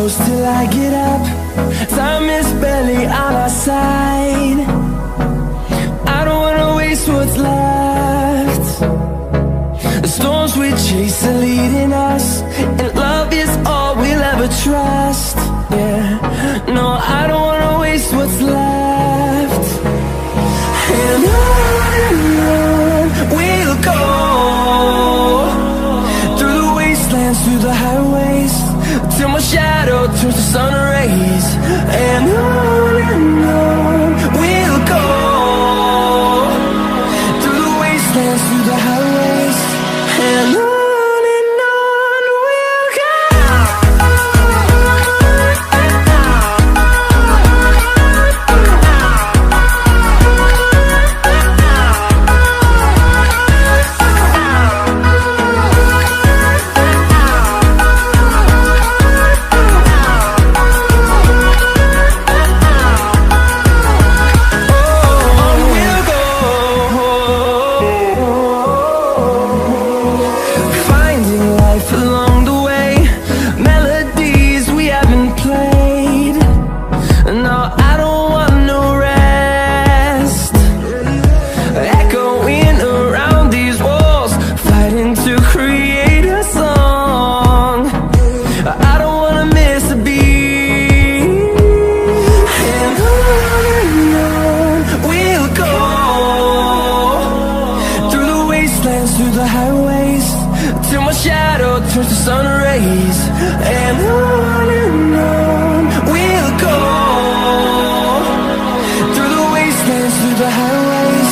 close till I get up. Time is barely on our side. I don't wanna waste what's left. The storms we chase are leading us, and love is all we'll ever trust. Yeah, no, I don't wanna waste what's left. And on we'll go, through the wastelands, through the highways, till my shadow turns to sun rays. And on we'll go, through the wastelands, through the highways, and on we'll go. Through the highways, till my shadow turns to sun rays. And on we'll go, through the wastelands, through the highways,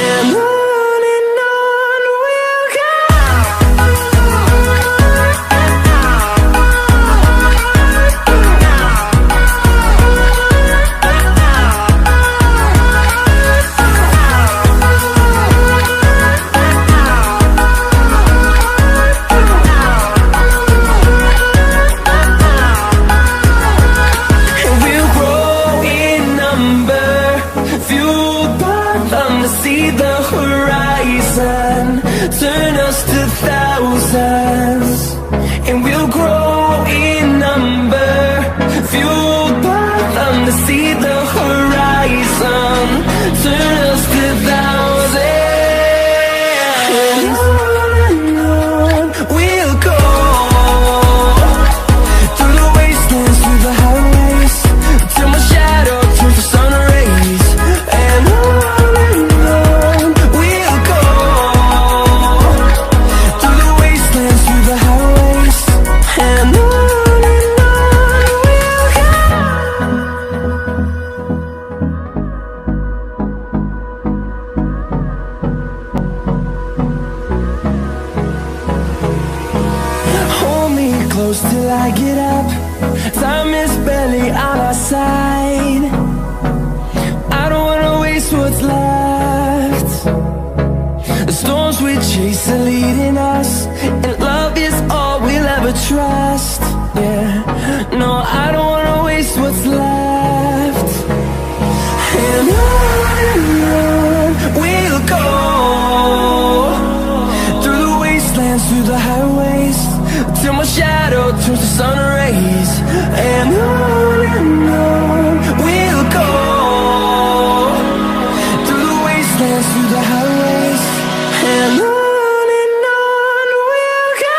and on we'll go. See the horizon, turn us to thousands, and we'll grow in number, fueled by them to see the horizon, turn us to thousands. And on we'll go, through the wastelands, through the highways, till my shadow turns to sun rays. And close till I get up. Time is barely on our side. I don't wanna waste what's left. The storms we chase are leading us, and love is all we'll ever trust. Yeah, no, I don't wanna waste what's left. And on we'll go, through the wastelands, through the highways, till my shadow turns to sun rays. And on we'll go, through the wastelands, through the highways, and on we'll go.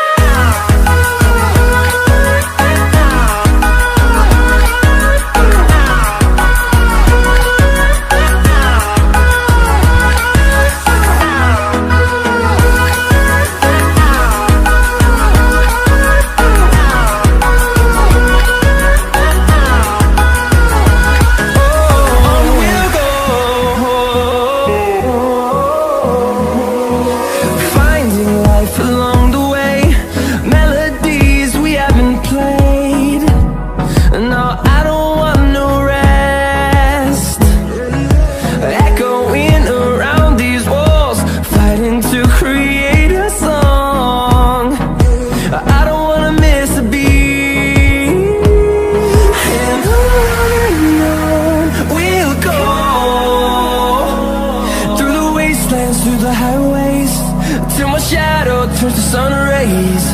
turns to sun rays,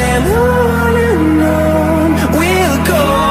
and on we'll go. go.